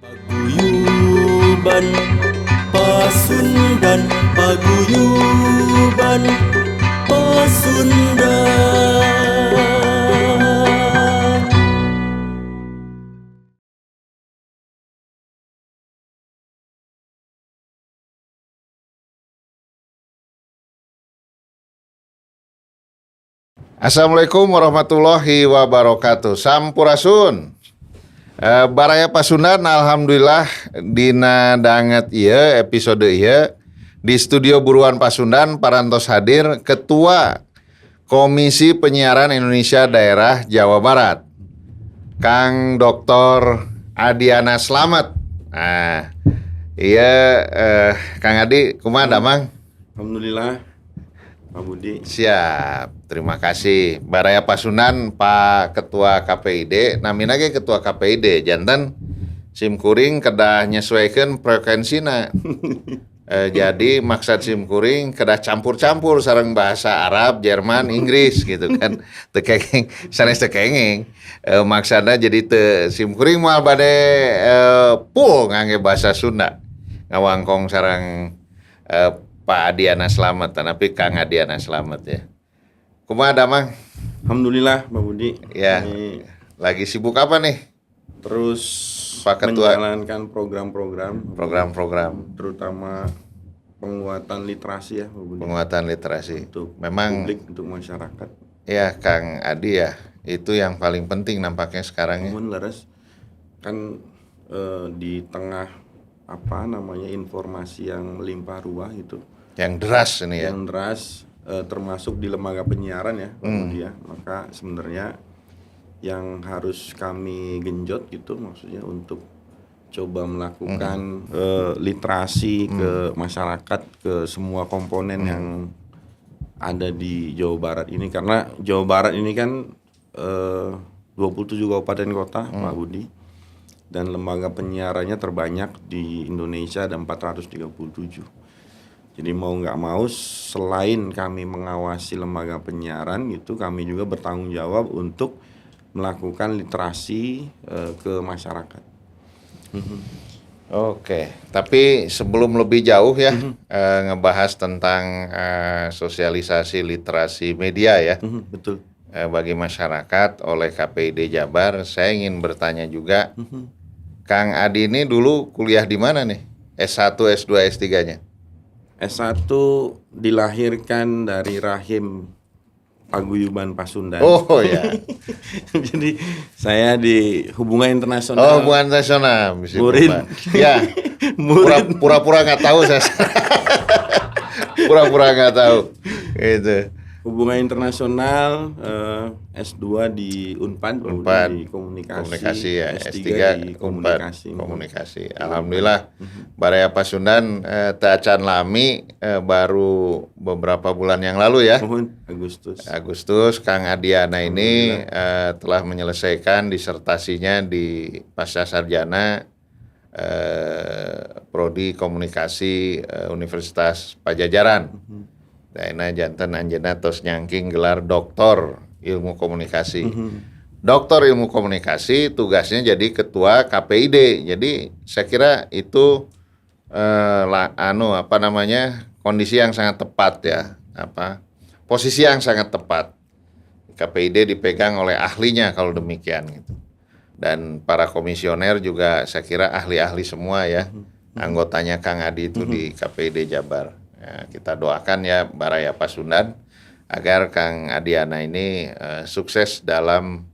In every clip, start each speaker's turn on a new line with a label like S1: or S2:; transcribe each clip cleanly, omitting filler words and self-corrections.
S1: Paguyuban Pasundan, Paguyuban Pasundan.
S2: Assalamualaikum warahmatullahi wabarakatuh. Sampurasun. Baraya Pasundan, alhamdulillah dina danget ieu episode ieu di studio Buruan Pasundan parantos hadir Ketua Komisi Penyiaran Indonesia Daerah Jawa Barat, Kang Dr. Adiana Slamet. Nah, Kang Adi, kumaha damang?
S3: Alhamdulillah, Pak Budi.
S2: Siap, terima kasih. Baraya Pasundan, Pak Ketua KPID, namina ge Ketua KPID, jantan simkuring kedah nyesuaikan frekuensina. Jadi maksud simkuring kedah campur-campur sareng bahasa Arab, Jerman, Inggris gitu kan. Tekenging, sanes tekenging. Maksudnya jadi simkuring moal bade full ngangge bahasa Sunda. Ngawangkong sareng Pak Adiana Slamet, tapi Kang Adiana Slamet ya. Kumaha damang?
S3: Alhamdulillah, Pak Budi.
S2: Ya,
S3: Ini
S2: lagi sibuk apa nih?
S3: terus
S2: Pak Ketua.
S3: menjalankan program-program, terutama penguatan literasi ya, Pak Budi.
S2: Penguatan literasi.
S3: Untuk
S2: Memang
S3: publik, untuk masyarakat.
S2: ya Kang Adi ya, itu yang paling penting nampaknya sekarang ya.
S3: Namun laras kan di tengah informasi yang melimpah ruah itu,
S2: Yang deras ini ya.
S3: yang deras, termasuk di lembaga penyiaran ya, Pak Budi ya. Maka sebenarnya yang harus kami genjot gitu, maksudnya untuk coba melakukan literasi ke masyarakat, ke semua komponen yang ada di Jawa Barat ini, karena Jawa Barat ini kan 27 kabupaten kota, Pak Budi, dan lembaga penyiarannya terbanyak di Indonesia, ada 437. Jadi mau nggak mau, selain kami mengawasi lembaga penyiaran gitu, kami juga bertanggung jawab untuk melakukan literasi ke masyarakat.
S2: Oke, tapi sebelum lebih jauh ya ngebahas tentang sosialisasi literasi media ya.
S3: Betul.
S2: Bagi masyarakat oleh KPID Jabar, saya ingin bertanya juga, Kang Adi ini dulu kuliah di mana nih? S1, S2, S3-nya?
S3: S1 dilahirkan dari rahim Paguyuban Pasundan.
S2: Oh ya.
S3: Jadi saya di hubungan internasional.
S2: Oh, hubungan internasional.
S3: Murid.
S2: Ya.
S3: Murid.
S2: Pura-pura nggak tahu saya. Pura-pura nggak tahu. Gitu.
S3: Hubungan internasional, S2 di Unpad, di komunikasi
S2: ya,
S3: S3 di
S2: komunikasi. Alhamdulillah, Baraya Pasundan Tacan Lami baru beberapa bulan yang lalu ya. Agustus, Kang Adiana ini telah menyelesaikan disertasinya di pasca sarjana Prodi Komunikasi Universitas Pajajaran. Daina jantan anjeunna tos nyangking gelar doktor ilmu komunikasi. Doktor ilmu komunikasi tugasnya jadi ketua KPID. Jadi saya kira itu kondisi yang sangat tepat ya. Posisi yang sangat tepat. KPID dipegang oleh ahlinya kalau demikian gitu. Dan para komisioner juga saya kira ahli-ahli semua ya. Anggotanya Kang Adi itu di KPID Jabar. Ya, kita doakan ya Baraya Pasundan agar Kang Adiana ini sukses dalam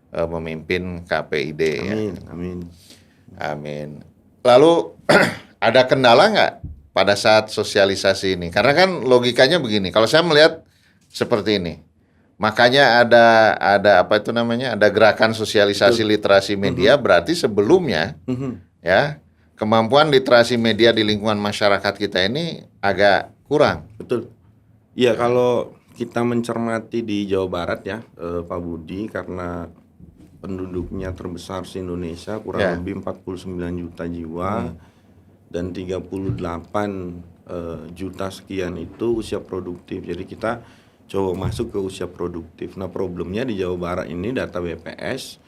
S2: memimpin KPID.
S3: Amin,
S2: ya.
S3: Amin.
S2: Lalu ada kendala nggak pada saat sosialisasi ini? Karena kan logikanya begini, kalau saya melihat seperti ini, makanya ada gerakan sosialisasi literasi media, berarti sebelumnya ya. Kemampuan literasi media di lingkungan masyarakat kita ini agak kurang.
S3: Betul. Iya, kalau kita mencermati di Jawa Barat ya, Pak Budi, karena penduduknya terbesar di Indonesia, kurang lebih 49 juta jiwa, dan 38 juta sekian itu usia produktif. Jadi kita coba masuk ke usia produktif. Nah, problemnya di Jawa Barat ini, data BPS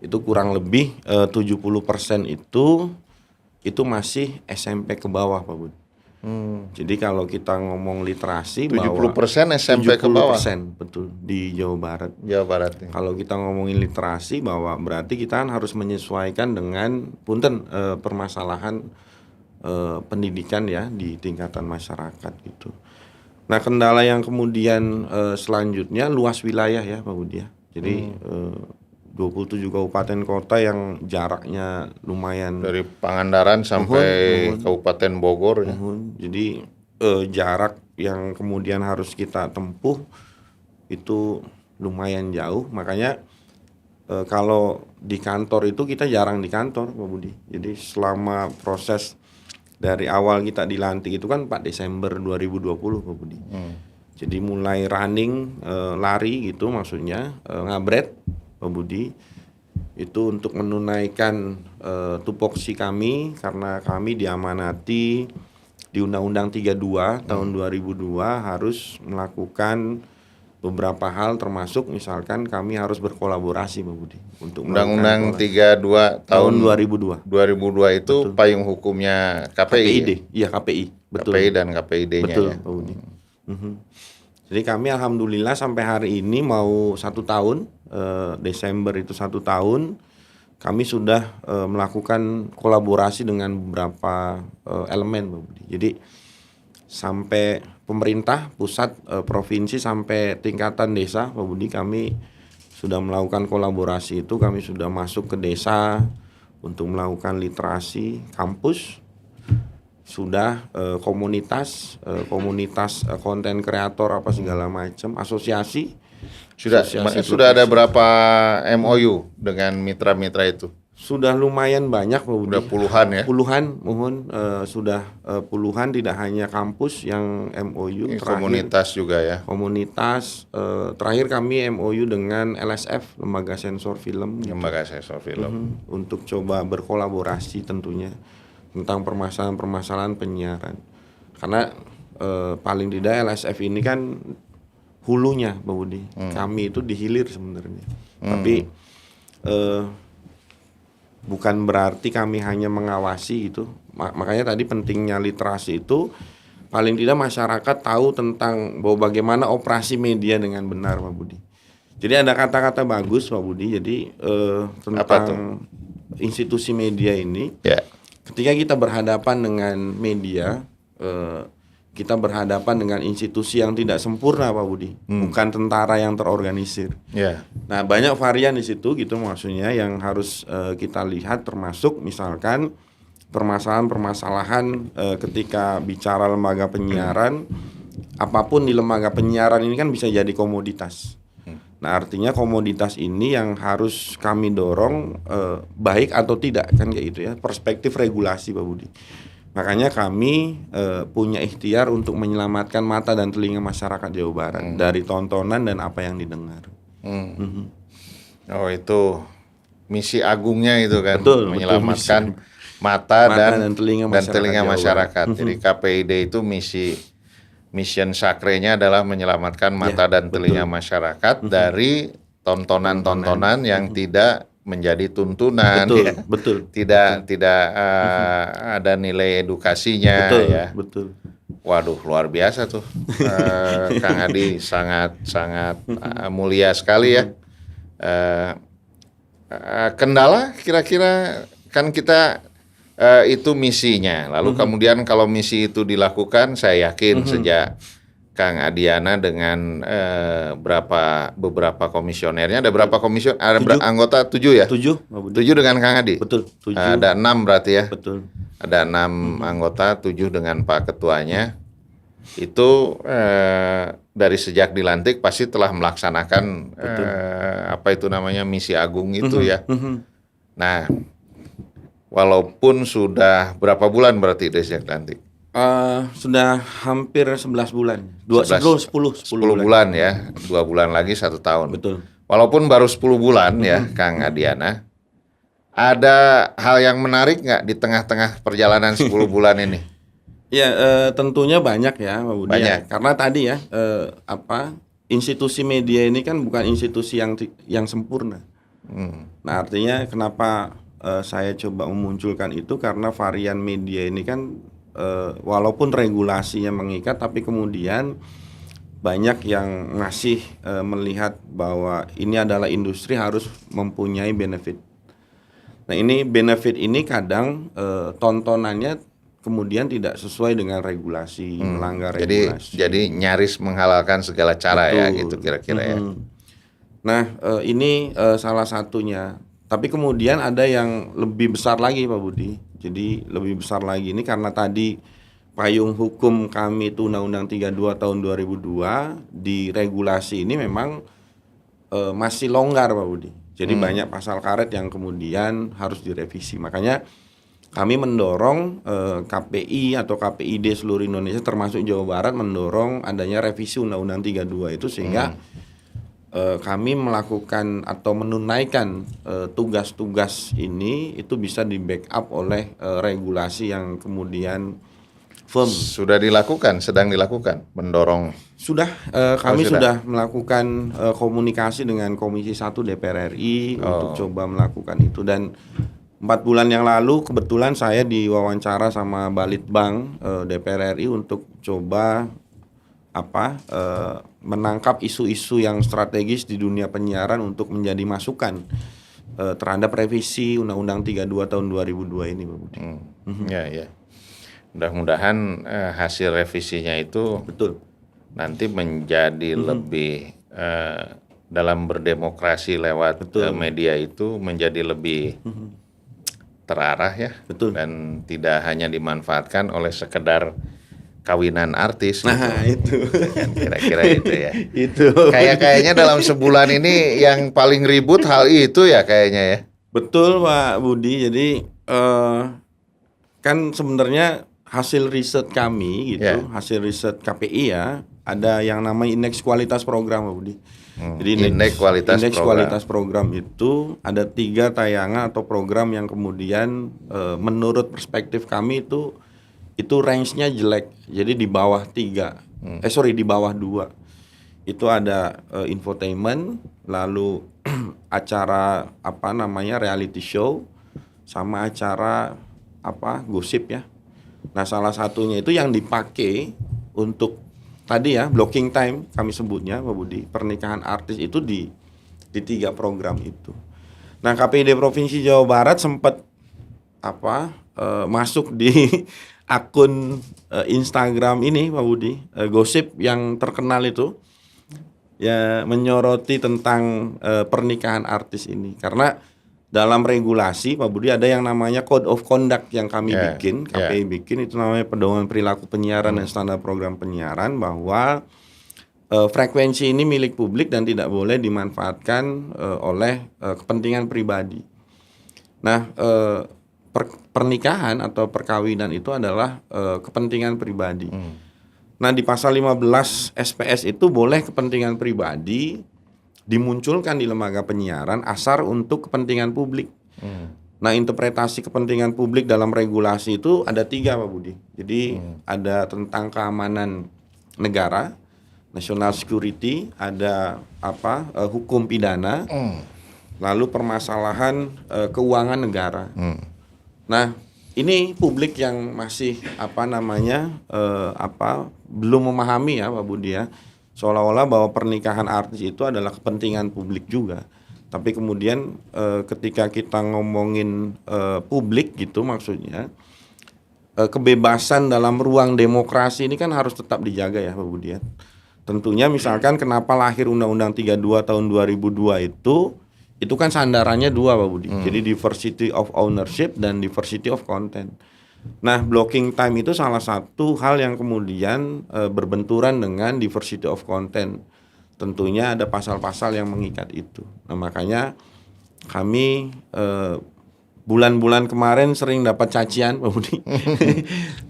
S3: itu kurang lebih 70% itu itu masih SMP ke bawah Pak Budi. Jadi kalau kita ngomong literasi
S2: 70% SMP ke bawah.
S3: 70% betul di Jawa Barat.
S2: Jawa Barat.
S3: Kalau kita ngomongin literasi bahwa berarti kita kan harus menyesuaikan dengan permasalahan pendidikan ya di tingkatan masyarakat gitu. Nah, kendala yang kemudian selanjutnya luas wilayah ya Pak Budi ya. Jadi 27 kabupaten kota yang jaraknya lumayan
S2: Dari Pangandaran sampai Kabupaten Bogor ya.
S3: Jadi jarak yang kemudian harus kita tempuh itu lumayan jauh. Makanya kalau di kantor itu kita jarang di kantor Pak Budi. Jadi selama proses dari awal kita dilantik itu kan 4 Desember 2020 Pak Budi. Jadi mulai running lari gitu maksudnya ngabret Pak Budi itu untuk menunaikan tupoksi kami karena kami diamanati di Undang-Undang 32 tahun 2002 harus melakukan beberapa hal termasuk misalkan kami harus berkolaborasi Pak Budi untuk
S2: Undang-Undang 32 tahun
S3: 2002.
S2: 2002 itu
S3: Betul.
S2: payung hukumnya KPI.
S3: KPID.
S2: Ya?
S3: Iya KPI. Betul.
S2: KPI dan KPID-nya
S3: Betul
S2: ya.
S3: Pak Budi. Jadi kami alhamdulillah sampai hari ini mau 1 tahun, Desember itu 1 tahun, kami sudah melakukan kolaborasi dengan beberapa elemen Pak Budi. Jadi sampai pemerintah pusat, provinsi sampai tingkatan desa Pak Budi kami sudah melakukan kolaborasi itu, kami sudah masuk ke desa untuk melakukan literasi kampus. Sudah komunitas konten kreator apa segala macam, asosiasi
S2: Sudah ada berapa MOU dengan mitra-mitra itu?
S3: sudah lumayan banyak Pak Budi.
S2: Udah puluhan ya.
S3: Puluhan, sudah puluhan, tidak hanya kampus yang MOU.
S2: Ini komunitas juga ya.
S3: Komunitas terakhir kami MOU dengan LSF, Lembaga Sensor Film.
S2: Lembaga Sensor Film.
S3: Untuk coba berkolaborasi tentunya tentang permasalahan-permasalahan penyiaran. Karena paling tidak LSF ini kan hulunya Pak Budi. Kami itu di hilir sebenarnya. Tapi bukan berarti kami hanya mengawasi itu. Makanya tadi pentingnya literasi itu paling tidak masyarakat tahu tentang bahwa bagaimana operasi media dengan benar Pak Budi. Jadi ada kata-kata bagus Pak Budi. Jadi tentang institusi media ini.
S2: Ya.
S3: Ketika kita berhadapan dengan media, kita berhadapan dengan institusi yang tidak sempurna Pak Budi, bukan tentara yang terorganisir.
S2: Ya.
S3: Nah, banyak varian di situ gitu maksudnya yang harus kita lihat, termasuk misalkan permasalahan-permasalahan ketika bicara lembaga penyiaran, apapun di lembaga penyiaran ini kan bisa jadi komoditas. Nah, artinya komoditas ini yang harus kami dorong baik atau tidak kan kayak gitu ya, perspektif regulasi Pak Budi. Makanya kami punya ikhtiar untuk menyelamatkan mata dan telinga masyarakat Jawa Barat dari tontonan dan apa yang didengar.
S2: Oh, itu misi agungnya itu kan,
S3: Betul,
S2: menyelamatkan mata dan telinga masyarakat. Jadi KPID itu mission sakrenya adalah menyelamatkan mata dan telinga masyarakat dari tontonan-tontonan yang tidak menjadi tuntunan,
S3: Betul,
S2: ya.
S3: betul.
S2: Tidak ada nilai edukasinya,
S3: Betul,
S2: ya.
S3: betul.
S2: Waduh, luar biasa tuh, Kang Adi, sangat mulia sekali ya. Kendala kira-kira kan kita itu misinya. Lalu kemudian kalau misi itu dilakukan, saya yakin sejak Kang Adiana dengan beberapa komisionernya, ada berapa komisioner? Ada anggota 7 ya?
S3: 7
S2: dengan Kang Adi?
S3: Betul, 7.
S2: Ada 6 berarti ya?
S3: Betul.
S2: Ada 6 anggota, 7 dengan Pak Ketuanya. Itu dari sejak dilantik pasti telah melaksanakan apa itu namanya misi agung itu ya. Nah, walaupun sudah berapa bulan berarti dari sejak dilantik?
S3: Sudah hampir 11 bulan. 10
S2: bulan ya. 2 bulan lagi 1 tahun.
S3: Betul.
S2: Walaupun baru 10 bulan ya, Kang Adiana. Ada hal yang menarik nggak di tengah-tengah perjalanan 10 bulan ini?
S3: Ya, tentunya banyak ya, Pak Budi.
S2: Banyak.
S3: Ya. Karena tadi ya, institusi media ini kan bukan institusi yang sempurna. Nah, artinya kenapa saya coba memunculkan itu karena varian media ini kan walaupun regulasinya mengikat, tapi kemudian banyak yang masih melihat bahwa ini adalah industri harus mempunyai benefit. Nah ini benefit ini kadang tontonannya kemudian tidak sesuai dengan regulasi, melanggar regulasi.
S2: Jadi nyaris menghalalkan segala cara. Betul. Ya gitu kira-kira ya.
S3: Nah ini salah satunya. Tapi kemudian ada yang lebih besar lagi Pak Budi. Jadi lebih besar lagi ini karena tadi payung hukum kami itu Undang-Undang 32 tahun 2002 di regulasi ini memang masih longgar Pak Budi. Jadi banyak pasal karet yang kemudian harus direvisi. Makanya kami mendorong KPI atau KPID seluruh Indonesia termasuk Jawa Barat mendorong adanya revisi Undang-Undang 32 itu sehingga kami melakukan atau menunaikan tugas-tugas ini itu bisa di backup oleh regulasi yang kemudian firm.
S2: Sudah dilakukan, sedang dilakukan, mendorong.
S3: Sudah, kami sudah melakukan komunikasi dengan Komisi 1 DPR RI untuk coba melakukan itu, dan 4 bulan yang lalu kebetulan saya diwawancara sama Balitbang DPR RI untuk coba menangkap isu-isu yang strategis di dunia penyiaran untuk menjadi masukan terhadap revisi Undang-Undang 32 tahun 2002 ini, Pak Budi.
S2: Ya. Mudah-mudahan hasil revisinya itu
S3: betul
S2: nanti menjadi lebih dalam berdemokrasi lewat media itu menjadi lebih terarah ya.
S3: Betul.
S2: Dan tidak hanya dimanfaatkan oleh sekedar kawinan artis.
S3: Nah
S2: gitu. Kira-kira itu ya.
S3: Itu.
S2: Kayaknya dalam sebulan ini yang paling ribut hal itu ya kayaknya ya.
S3: Betul Pak Budi. Jadi kan sebenarnya hasil riset kami gitu, hasil riset KPI ya, ada yang namanya indeks kualitas program Pak Budi. Jadi indeks kualitas program itu ada 3 tayangan atau program yang kemudian menurut perspektif kami itu range-nya jelek. Jadi di bawah 3. Di bawah 2. Itu ada infotainment, lalu acara reality show, sama acara gosip ya. Nah, salah satunya itu yang dipakai untuk tadi ya blocking time kami sebutnya Pak Budi, pernikahan artis itu di 3 program itu. Nah, KPID Provinsi Jawa Barat sempat masuk di akun Instagram ini Pak Budi, gosip yang terkenal itu ya menyoroti tentang pernikahan artis ini, karena dalam regulasi Pak Budi ada yang namanya Code of Conduct yang kami bikin, KPI bikin, itu namanya Pedoman Perilaku Penyiaran dan Standar Program Penyiaran, bahwa frekuensi ini milik publik dan tidak boleh dimanfaatkan oleh kepentingan pribadi. Nah, pernikahan atau perkawinan itu adalah kepentingan pribadi. Nah, di pasal 15 SPS itu boleh kepentingan pribadi dimunculkan di lembaga penyiaran asal untuk kepentingan publik. Nah, interpretasi kepentingan publik dalam regulasi itu ada 3 Pak Budi. Jadi ada tentang keamanan negara, national security, ada hukum pidana, lalu permasalahan keuangan negara. Nah, ini publik yang masih belum memahami ya Pak Budi ya, seolah-olah bahwa pernikahan artis itu adalah kepentingan publik juga. Tapi kemudian ketika kita ngomongin publik gitu, maksudnya kebebasan dalam ruang demokrasi ini kan harus tetap dijaga ya Pak Budi ya. Tentunya misalkan kenapa lahir Undang-Undang 32 tahun 2002 itu kan sandarannya 2 Pak Budi. Jadi diversity of ownership dan diversity of content. Nah, blocking time itu salah satu hal yang kemudian berbenturan dengan diversity of content. Tentunya ada pasal-pasal yang mengikat itu. Nah, makanya kami bulan-bulan kemarin sering dapat cacian Pak Budi.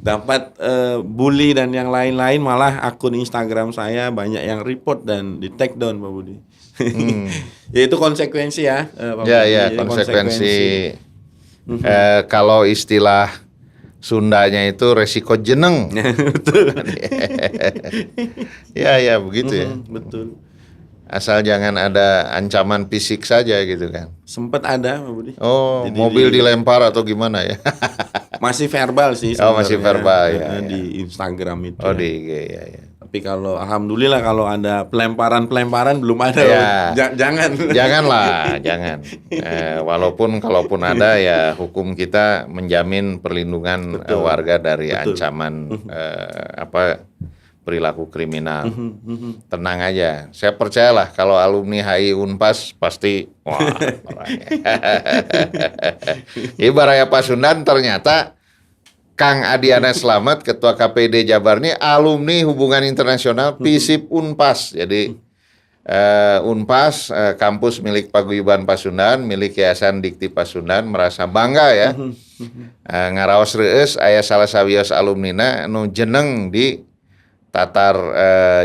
S3: Dapat bully dan yang lain-lain, malah akun Instagram saya banyak yang report dan di take down Pak Budi. Ya itu konsekuensi ya Pak Budi.
S2: Ya, konsekuensi. Kalau istilah Sundanya itu resiko jeneng.
S3: Betul.
S2: Ya begitu ya.
S3: Betul.
S2: Asal jangan ada ancaman fisik saja gitu kan.
S3: Sempat ada Pak Budi.
S2: Oh,
S3: Jadi
S2: mobil dilempar atau gimana ya?
S3: Masih verbal sih
S2: Oh, masih
S3: sebenarnya,
S2: verbal, ya,
S3: di Instagram itu.
S2: Oh,
S3: ya.
S2: di IG ya.
S3: Tapi kalau alhamdulillah kalau ada pelemparan belum ada.
S2: Ya.
S3: Jangan.
S2: Janganlah, jangan. Kalaupun ada ya hukum kita menjamin perlindungan warga dari ancaman perilaku kriminal. Tenang aja. Saya percayalah kalau alumni HI Unpas pasti wah. Baraya Pasundan ternyata Kang Adiana Slamet, Ketua KPID Jabar ini alumni Hubungan Internasional FISIP Unpas. Jadi Unpas, kampus milik Paguyuban Pasundan, milik Yayasan Dikti Pasundan, merasa bangga ya. Ngaraos reueus aya salah sawios alumnina nu jeneng di Tatar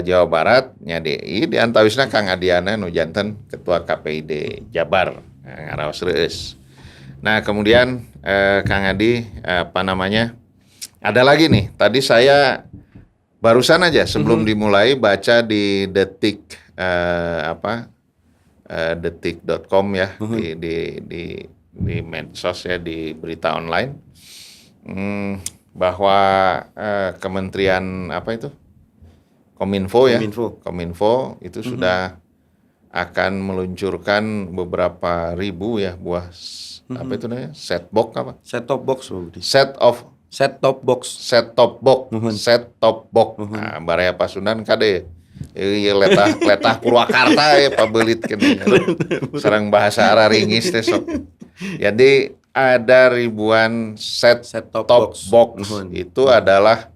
S2: Jawa Barat nya di antawisna Kang Adiana nu janten Ketua KPID Jabar. Ngaraos reueus. Nah, kemudian Kang Adi ada lagi nih. Tadi saya barusan aja sebelum dimulai baca di detik.com ya, di medsos ya, di berita online, bahwa Kementerian Kominfo itu sudah akan meluncurkan beberapa ribu ya buah set box
S3: Set-top box Pak Budi.
S2: set-top box. Nah, Baraya Pasundan kade ieu letah Purwakarta ya pabelit kene. Sareng bahasa Araringis teh sok. Jadi ada ribuan set-top box. Itu adalah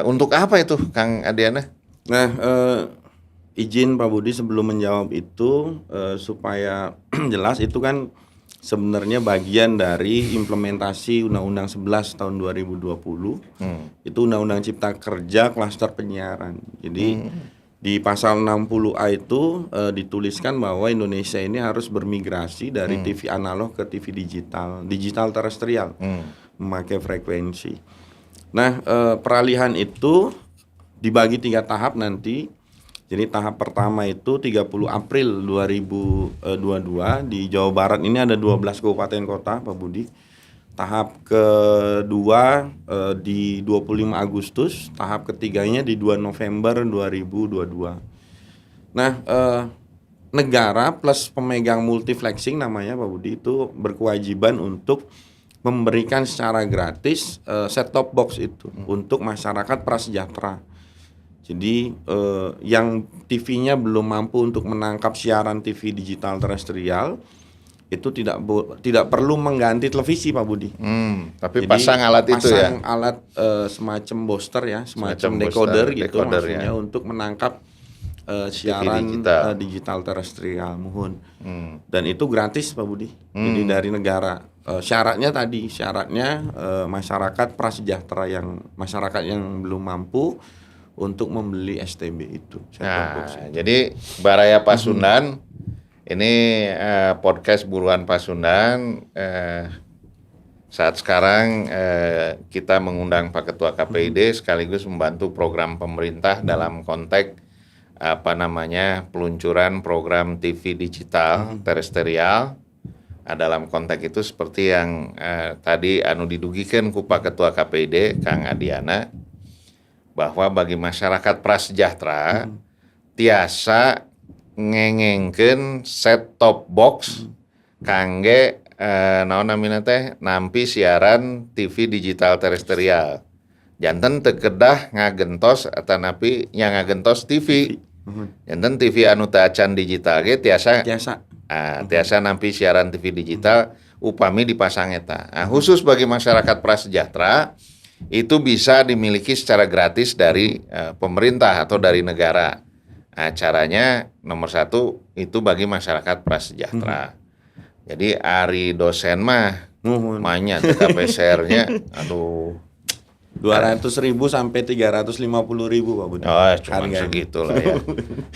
S2: untuk apa itu, Kang Adiana?
S3: Nah, izin Pak Budi sebelum menjawab itu supaya jelas, itu kan sebenarnya bagian dari implementasi Undang-Undang 11 tahun 2020. Itu Undang-Undang Cipta Kerja Klaster Penyiaran. Jadi di pasal 60A itu dituliskan bahwa Indonesia ini harus bermigrasi dari TV analog ke TV digital terestrial, memakai frekuensi. Nah, peralihan itu dibagi 3 tahap nanti. Jadi tahap pertama itu 30 April 2022 di Jawa Barat ini ada 12 kabupaten kota Pak Budi. Tahap kedua di 25 Agustus, tahap ketiganya di 2 November 2022. Nah, negara plus pemegang multiflexing namanya Pak Budi itu berkewajiban untuk memberikan secara gratis set-top box itu untuk masyarakat prasejahtera. Jadi yang TV-nya belum mampu untuk menangkap siaran TV digital terestrial itu tidak perlu mengganti televisi Pak Budi.
S2: Tapi jadi, pasang alat itu ya.
S3: Pasang alat semacam booster ya, semacam decoder gitu maksudnya ya, untuk menangkap siaran digital terestrial mohon. Dan itu gratis Pak Budi. Jadi dari negara. Syaratnya masyarakat prasejahtera masyarakat yang belum mampu untuk membeli STB itu.
S2: Nah, jadi Baraya Pasundan ini podcast Buruan Pasundan saat sekarang kita mengundang Pak Ketua KPID sekaligus membantu program pemerintah dalam konteks peluncuran program TV digital terestrial. Dalam konteks itu seperti yang tadi didugikan ku Pak Ketua KPID Kang Adiana, bahwa bagi masyarakat prasejahtera tiasa ngengengkeun set-top box kangge nampi siaran TV digital terestrial. Janten teu kedah ngagentos atanapi nya ngagentos TV. Janten TV anu teu acan digital ge tiasa nampi siaran TV digital upami dipasang eta. Khusus bagi masyarakat prasejahtera itu bisa dimiliki secara gratis dari pemerintah atau dari negara. Caranya nomor 1 itu bagi masyarakat prasejahtera. Jadi ari dosen mah manya TKPSR-nya
S3: 200.000 sampai 350.000 Pak Budi.
S2: Cuma segitu lah ya.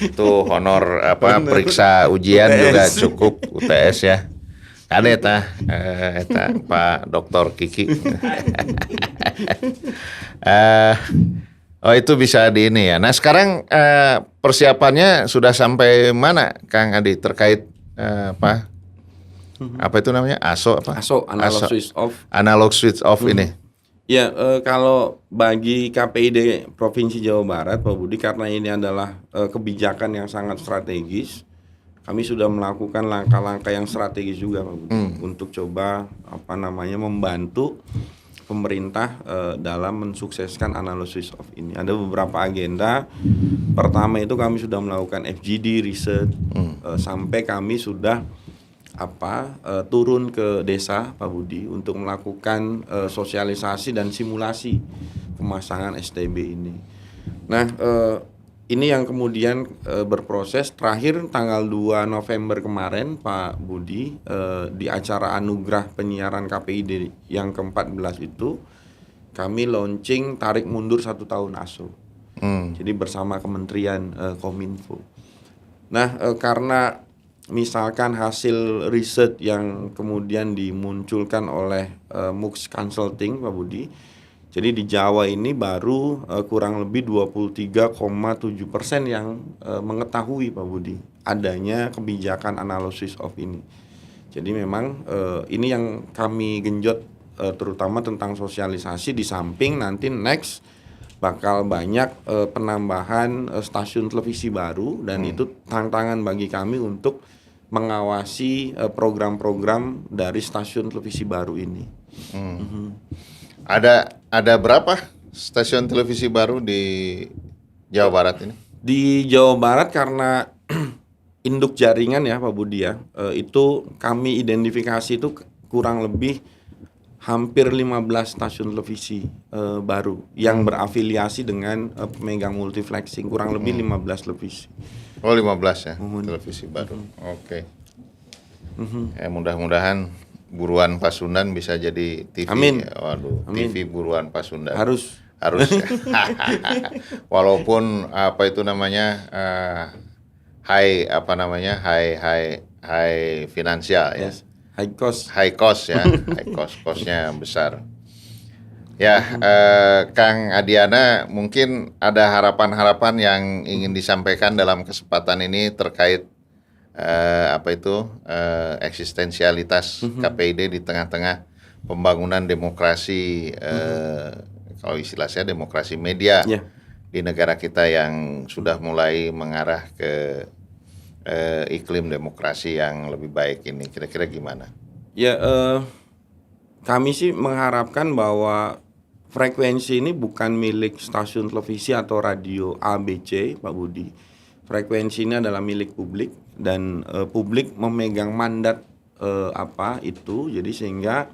S2: Itu honor periksa ujian juga cukup UTS ya. Ada eta Pak Dr. Kiki. Itu bisa di ini ya. Nah sekarang persiapannya sudah sampai mana, Kang Adi, terkait apa itu namanya,
S3: ASO, analog switch off.
S2: Analog switch off ini?
S3: Ya, kalau bagi KPID Provinsi Jawa Barat, Pak Budi, karena ini adalah kebijakan yang sangat strategis, kami sudah melakukan langkah-langkah yang strategis juga, Pak Budi, untuk coba membantu pemerintah dalam mensukseskan analog switch off ini. Ada beberapa agenda. Pertama itu kami sudah melakukan FGD research, sampai kami sudah turun ke desa, Pak Budi, untuk melakukan sosialisasi dan simulasi pemasangan STB ini. Nah, ini yang kemudian berproses. Terakhir tanggal 2 November kemarin, Pak Budi, di acara Anugerah Penyiaran KPID yang ke-14 itu, kami launching tarik mundur 1 tahun ASO. Jadi bersama Kementerian Kominfo. Nah, karena misalkan hasil riset yang kemudian dimunculkan oleh MUX Consulting, Pak Budi, jadi di Jawa ini baru kurang lebih 23,7% yang mengetahui, Pak Budi, adanya kebijakan analog switch off ini. Jadi memang ini yang kami genjot, terutama tentang sosialisasi, di samping nanti next bakal banyak penambahan stasiun televisi baru, dan itu tantangan bagi kami untuk mengawasi program-program dari stasiun televisi baru ini.
S2: Ada berapa stasiun televisi baru di Jawa Barat ini?
S3: Di Jawa Barat karena induk jaringan ya, Pak Budi ya, itu kami identifikasi itu kurang lebih hampir 15 stasiun televisi baru yang berafiliasi dengan pemegang multiflexing, kurang lebih 15 televisi.
S2: Oh, 15 ya, televisi baru. Oke. Ya, mudah-mudahan buruan Pasundan bisa jadi TV.
S3: Amin.
S2: Waduh,
S3: Amin.
S2: TV buruan Pasundan.
S3: Harus
S2: Ya. Walaupun high finansial ya.
S3: yes. High cost.
S2: High cost ya, costnya besar. Ya, Kang Adiana, mungkin ada harapan-harapan yang ingin disampaikan dalam kesempatan ini terkait eksistensialitas KPID di tengah-tengah pembangunan demokrasi, kalau istilah saya demokrasi media di negara kita yang sudah mulai mengarah ke iklim demokrasi yang lebih baik ini. Kira-kira gimana?
S3: Ya, kami sih mengharapkan bahwa frekuensi ini bukan milik stasiun televisi atau radio ABC, Pak Budi. Frekuensi ini adalah milik publik, dan publik memegang mandat itu. Jadi sehingga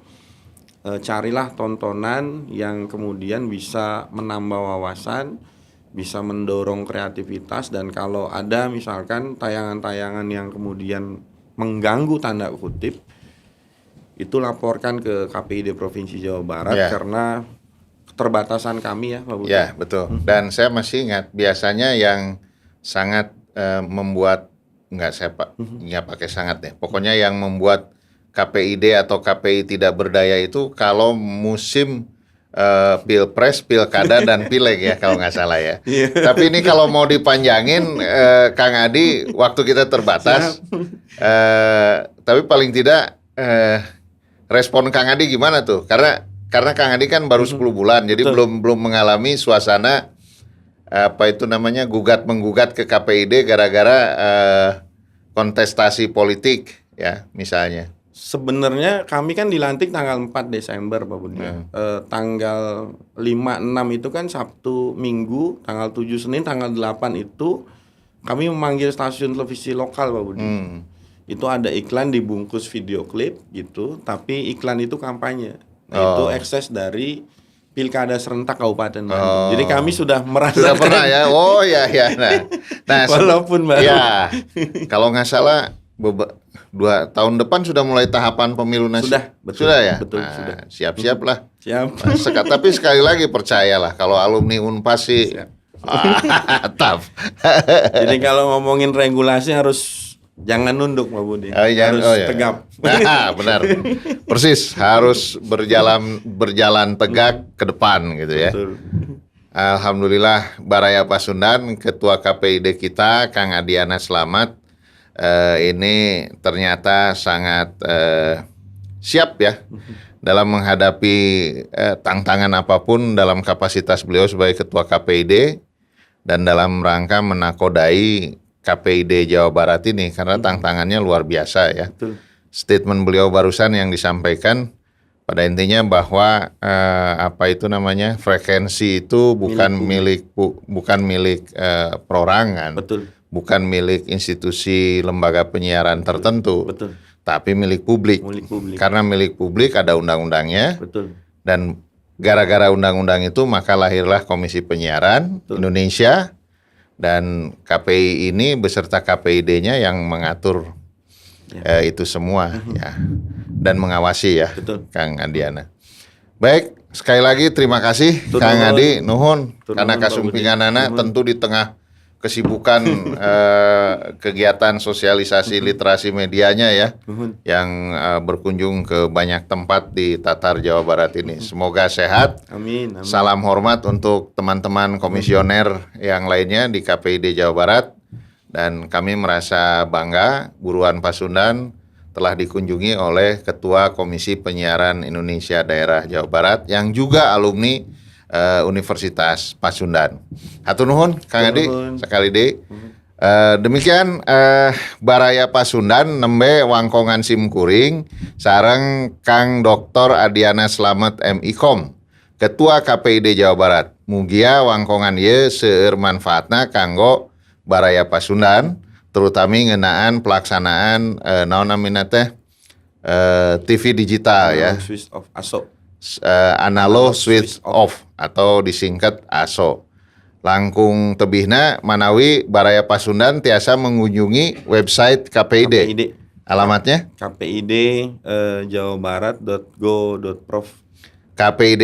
S3: carilah tontonan yang kemudian bisa menambah wawasan, bisa mendorong kreativitas, dan kalau ada misalkan tayangan-tayangan yang kemudian mengganggu tanda kutip, itu laporkan ke KPID Provinsi Jawa Barat karena keterbatasan kami ya, Pak Budi.
S2: Ya, betul. Dan saya masih ingat biasanya yang sangat membuat nggak pakai sangat deh. Pokoknya yang membuat KPID atau KPI tidak berdaya itu kalau musim pilpres, pilkada dan pileg ya kalau nggak salah ya. Tapi ini kalau mau dipanjangin, Kang Adi, waktu kita terbatas. Tapi paling tidak respon Kang Adi gimana tuh? Karena Kang Adi kan baru 10 bulan, jadi belum mengalami suasana gugat menggugat ke KPID gara-gara kontestasi politik ya misalnya.
S3: Sebenarnya kami kan dilantik tanggal 4 Desember, Pak Budi. Tanggal 5, 6 itu kan Sabtu, Minggu, tanggal 7 Senin, tanggal 8 itu kami memanggil stasiun televisi lokal, Pak Budi. Itu ada iklan dibungkus video klip gitu, tapi iklan itu kampanye. Nah, itu ekses dari Pilkada Serentak Kabupaten Bandung. Jadi kami sudah merasakan.
S2: Sudah pernah ya? Oh ya. Nah,
S3: walaupun baru.
S2: Ya, kalau nggak salah 2 tahun depan sudah mulai tahapan pemilu nasional. Sudah ya?
S3: Betul,
S2: nah,
S3: sudah.
S2: Siap-siap lah.
S3: Siap.
S2: Tapi sekali lagi percayalah, kalau alumni Unpas sih tough.
S3: Jadi kalau ngomongin regulasi harus jangan nunduk, Pak Budi. Harus tegap.
S2: Nah, benar. Persis, harus berjalan tegak ke depan gitu ya.
S3: Betul.
S2: Alhamdulillah Baraya Pasundan, Ketua KPID kita Kang Adiana Slamet ini ternyata sangat siap ya dalam menghadapi tantangan apapun dalam kapasitas beliau sebagai Ketua KPID dan dalam rangka menakodai KPID Jawa Barat ini karena tantangannya luar biasa ya.
S3: Betul.
S2: Statement beliau barusan yang disampaikan pada intinya bahwa frekuensi itu bukan milik perorangan,
S3: Betul.
S2: bukan milik institusi lembaga penyiaran tertentu,
S3: Betul.
S2: tapi milik publik.
S3: Milik publik.
S2: Karena milik publik ada undang-undangnya,
S3: Betul.
S2: dan gara-gara undang-undang itu maka lahirlah Komisi Penyiaran Indonesia, dan KPI ini beserta KPID-nya yang mengatur itu semua ya, dan mengawasi ya.
S3: Betul.
S2: Kang Adiana. Baik, sekali lagi terima kasih Kang Adi nuhun karena kasumpinganana tentu di tengah kesibukan kegiatan sosialisasi literasi medianya ya, yang berkunjung ke banyak tempat di Tatar Jawa Barat ini. Semoga sehat.
S3: Amin.
S2: Salam hormat untuk teman-teman komisioner yang lainnya di KPID Jawa Barat, dan kami merasa bangga Buruan Pasundan telah dikunjungi oleh Ketua Komisi Penyiaran Indonesia Daerah Jawa Barat yang juga alumni Universitas Pasundan. Hatur nuhun Kang Adi sekali deh. Demikian Baraya Pasundan nembe wangkongan simkuring sareng Kang Dr. Adiana Slamet MIkom, Ketua KPID Jawa Barat. Mugia wangkongan ieu seueur manfaatna kanggo Baraya Pasundan, terutama ngeunaan pelaksanaan naon namina teh TV digital ya.
S3: Switch off ASO.
S2: Analog switch off atau disingkat ASO. Langkung tebihna manawi Baraya Pasundan tiasa mengunjungi website KPID. Alamatnya
S3: KPID jawabarat.go.prof.
S2: KPID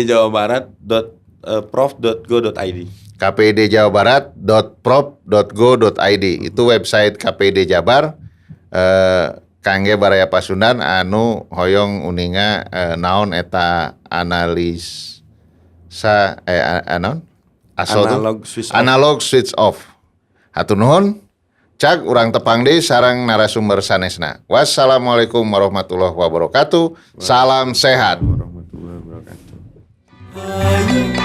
S3: Jawa Barat.prof.go.id.
S2: KPID jawabarat.prof.go.id itu website KPID Jabar. Kangge Baraya Pasundan anu hoyong uninga naon eta analisa analog switch off. Hatur nuhun. Cak urang tepang deui sareng narasumber sanesna. Wassalamualaikum warahmatullahi wabarakatuh. Salam sehat.
S3: Warahmatullahi wabarakatuh.
S1: Ayu